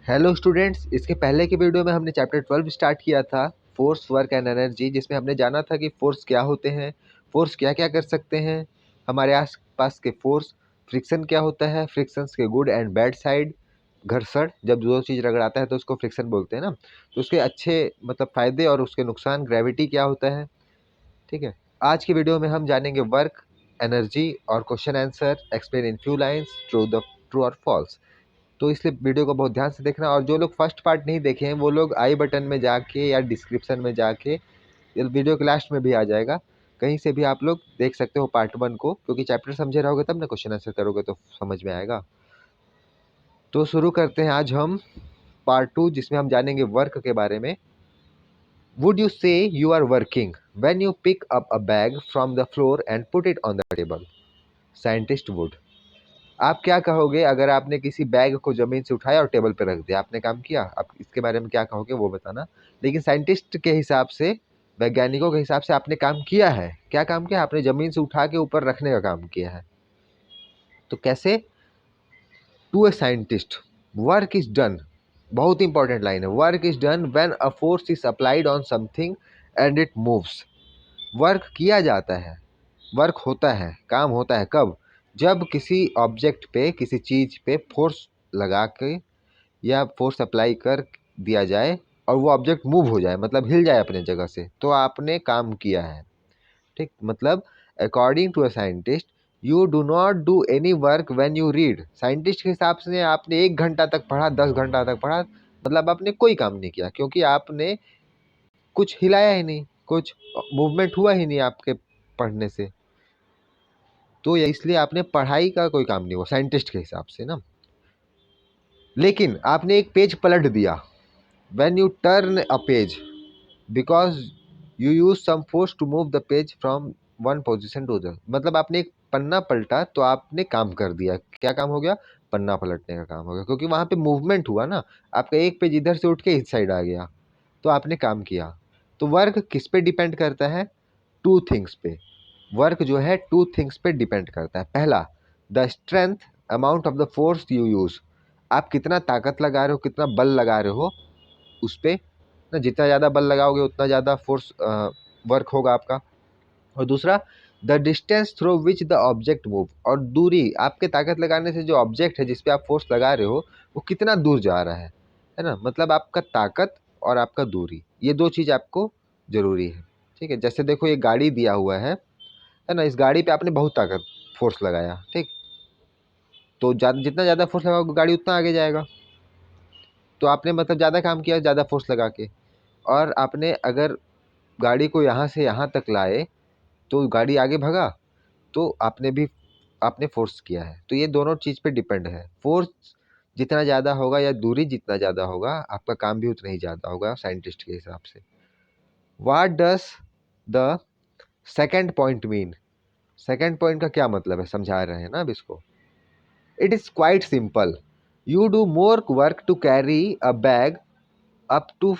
Hello students, इसके पहले की वीडियो में हमने चैप्टर 12 स्टार्ट किया था, फोर्स, वर्क एंड एनर्जी, जिसमें हमने जाना था कि फोर्स क्या होते हैं, फोर्स क्या क्या कर सकते हैं, हमारे आस पास के फोर्स, फ्रिक्शन क्या होता है, फ्रिक्शंस के गुड एंड बैड साइड, घर्षण, जब दो चीज़ रगड़ाता है तो उसको फ्रिक्शन बोलते हैं ना, तो उसके अच्छे मतलब फ़ायदे और उसके नुकसान, ग्रेविटी क्या होता है। ठीक है, आज की वीडियो में हम जानेंगे वर्क, एनर्जी और question answer, explain in few lines, true और फॉल्स। तो इसलिए वीडियो को बहुत ध्यान से देखना, और जो लोग फर्स्ट पार्ट नहीं देखे हैं वो लोग आई बटन में जाके या डिस्क्रिप्शन में जाके, ये वीडियो के लास्ट में भी आ जाएगा, कहीं से भी आप लोग देख सकते हो पार्ट 1 को, क्योंकि चैप्टर समझे रहोगे तब ना क्वेश्चन आंसर करोगे तो समझ में आएगा। तो शुरू करते हैं आज हम पार्ट 2, जिसमें हम जानेंगे वर्क के बारे में। Would you say you are working when you pick up a bag from the floor and put it on the table? Scientist would. आप क्या कहोगे अगर आपने किसी बैग को ज़मीन से उठाया और टेबल पे रख दिया? आपने काम किया? आप इसके बारे में क्या कहोगे वो बताना। लेकिन साइंटिस्ट के हिसाब से, वैज्ञानिकों के हिसाब से आपने काम किया है। क्या काम किया? आपने ज़मीन से उठा के ऊपर रखने का काम किया है। तो कैसे? To a scientist work is done, बहुत इंपॉर्टेंट लाइन है, work is done when a force is applied on something and it moves. Work किया जाता है, वर्क होता है, काम होता है कब? जब किसी ऑब्जेक्ट पे, किसी चीज़ पे फोर्स लगा के या फोर्स अप्लाई कर दिया जाए और वो ऑब्जेक्ट मूव हो जाए, मतलब हिल जाए अपने जगह से, तो आपने काम किया है। ठीक, मतलब according to a scientist you do not do any work when you read. Scientist के हिसाब से आपने 1 घंटा तक पढ़ा, 10 घंटा तक पढ़ा, मतलब आपने कोई काम नहीं किया, क्योंकि आपने कुछ हिलाया ही नहीं, कुछ मूवमेंट हुआ ही नहीं आपके पढ़ने से, तो ये इसलिए आपने पढ़ाई का कोई काम नहीं हुआ साइंटिस्ट के हिसाब से ना। लेकिन आपने एक पेज पलट दिया, when you turn a page because you use some force to move the page from one position to other, मतलब आपने एक पन्ना पलटा तो आपने काम कर दिया। क्या काम हो गया? पन्ना पलटने का काम हो गया, क्योंकि वहाँ पे मूवमेंट हुआ ना, आपका एक पेज इधर से उठ के इस साइड आ गया, तो आपने काम किया। तो वर्क किस पे डिपेंड करता है? टू थिंग्स पे। वर्क जो है टू थिंग्स पे डिपेंड करता है। पहला, the strength amount of the force you use, आप कितना ताकत लगा रहे हो, कितना बल लगा रहे हो उस पे ना, जितना ज़्यादा बल लगाओगे उतना ज़्यादा फोर्स वर्क होगा आपका। और दूसरा, the distance through which the object move, और दूरी, आपके ताकत लगाने से जो ऑब्जेक्ट है जिस पे आप फोर्स लगा रहे हो वो कितना दूर जा रहा है ना, मतलब आपका ताकत और आपका दूरी, ये दो चीज़ आपको ज़रूरी है। ठीक है, जैसे देखो ये गाड़ी दिया हुआ है ना, इस गाड़ी पे आपने बहुत ताकत फोर्स लगाया, ठीक, तो जितना ज़्यादा फोर्स लगाओगे गाड़ी उतना आगे जाएगा, तो आपने मतलब ज़्यादा काम किया ज़्यादा फोर्स लगा के। और आपने अगर गाड़ी को यहाँ से यहाँ तक लाए तो गाड़ी आगे भगा, तो आपने फोर्स किया है। तो ये दोनों चीज़ पे डिपेंड है, फोर्स जितना ज़्यादा होगा या दूरी जितना ज़्यादा होगा आपका काम भी उतना ही ज़्यादा होगा साइंटिस्ट के हिसाब से। What does the second point mean? Second point का क्या मतलब है, समझा रहे हैं ना अब इसको। It is quite simple, you do more work to carry a bag up two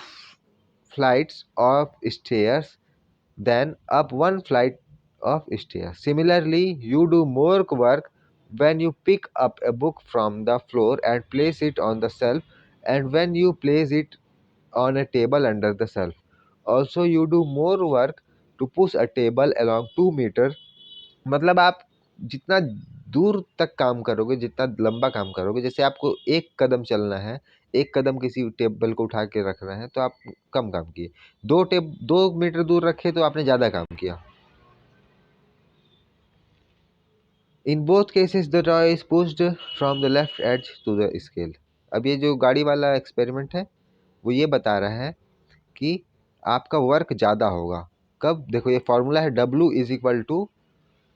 flights of stairs than up one flight of stairs. Similarly, you do more work when you pick up a book from the floor and place it on the shelf, and when you place it on a table under the shelf. Also, you do more work to push a table along 2 meter, मतलब आप जितना दूर तक काम करोगे, जितना लंबा काम करोगे, जैसे आपको 1 कदम चलना है, 1 कदम किसी टेबल को उठा के रखना है तो आप कम काम किए, 2 मीटर दूर रखे तो आपने ज़्यादा काम किया। In both cases the toy is pushed from the left edge to the scale. अब ये जो गाड़ी वाला एक्सपेरिमेंट है वो ये बता रहा है कि आपका वर्क ज़्यादा होगा कब? देखो ये फॉर्मूला है, W is equal to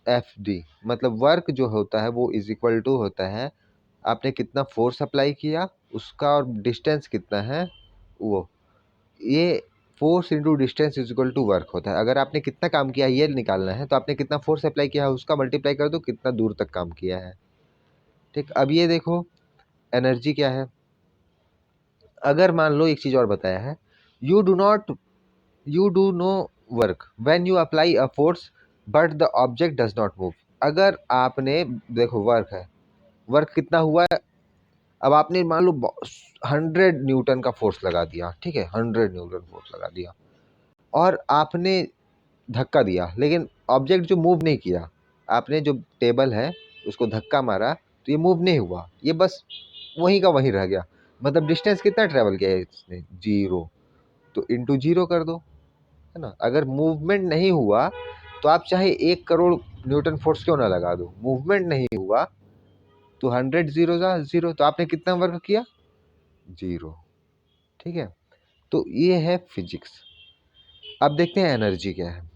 F D, मतलब वर्क जो होता है वो इज इक्वल टू होता है आपने कितना फोर्स अप्लाई किया उसका, और डिस्टेंस कितना है वो, ये force into distance is equal to work होता है। अगर आपने कितना काम किया ये निकालना है तो आपने कितना फोर्स अप्लाई किया है उसका मल्टीप्लाई कर दो कितना दूर तक काम किया है। ठीक, अब ये देखो एनर्जी क्या है। अगर मान लो एक चीज़ और बताया है, you do no work when you apply a force but the object does not move. अगर आपने, देखो वर्क है, वर्क कितना हुआ है? अब आपने मान लो 100 न्यूटन का फोर्स लगा दिया, ठीक है, 100 न्यूटन फोर्स लगा दिया और आपने धक्का दिया, लेकिन ऑब्जेक्ट जो मूव नहीं किया, आपने जो टेबल है उसको धक्का मारा तो ये मूव नहीं हुआ, ये बस वहीं का वहीं रह गया। मतलब डिस्टेंस कितना ट्रेवल किया है इसने? 0। तो इंटू 0 कर दो, है ना। अगर मूवमेंट नहीं हुआ तो आप चाहे 1 करोड़ न्यूटन फोर्स क्यों ना लगा दो, मूवमेंट नहीं हुआ तो 100 ज़ीरो 0, तो आपने कितना वर्क किया? 0। ठीक है, तो ये है फिजिक्स। अब देखते हैं एनर्जी क्या है।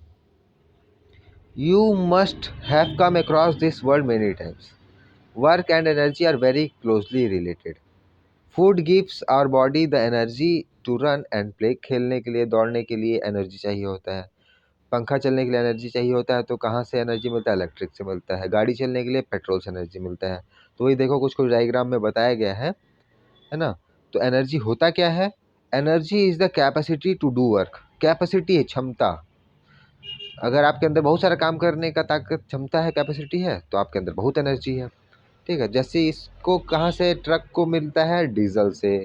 You must have come across this word many times. Work and energy are very closely related. Food gives our body the energy to run and play. खेलने के लिए, दौड़ने के लिए एनर्जी चाहिए होता है। पंखा चलने के लिए एनर्जी चाहिए होता है, तो कहाँ से एनर्जी मिलता है? इलेक्ट्रिक से मिलता है। गाड़ी चलने के लिए पेट्रोल से एनर्जी मिलता है। तो वही देखो, कुछ कुछ डायग्राम में बताया गया है ना। तो एनर्जी होता क्या है? Energy is the capacity to do work. Capacity है, क्षमता। अगर आपके अंदर बहुत सारा काम करने का ताकत, क्षमता है, कैपेसिटी है, तो आपके अंदर बहुत एनर्जी है। ठीक है, जैसे इसको कहाँ से, ट्रक को मिलता है डीजल से।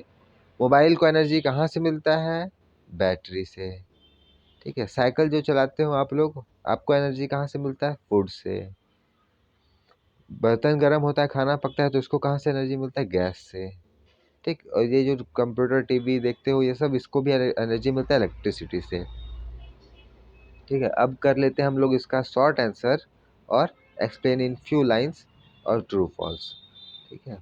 मोबाइल को एनर्जी कहाँ से मिलता है? बैटरी से। ठीक है, साइकिल जो चलाते हो आप लोग, आपको एनर्जी कहाँ से मिलता है? फूड से। बर्तन गर्म होता है, खाना पकता है, तो इसको कहाँ से एनर्जी मिलता है? गैस से। ठीक, और ये जो कंप्यूटर टीवी देखते हो ये सब, इसको भी एनर्जी मिलता है इलेक्ट्रिसिटी से। ठीक है, अब कर लेते हैं हम लोग इसका शॉर्ट आंसर और एक्सप्लेन इन फ्यू लाइंस और ट्रू फॉल्स। ठीक है,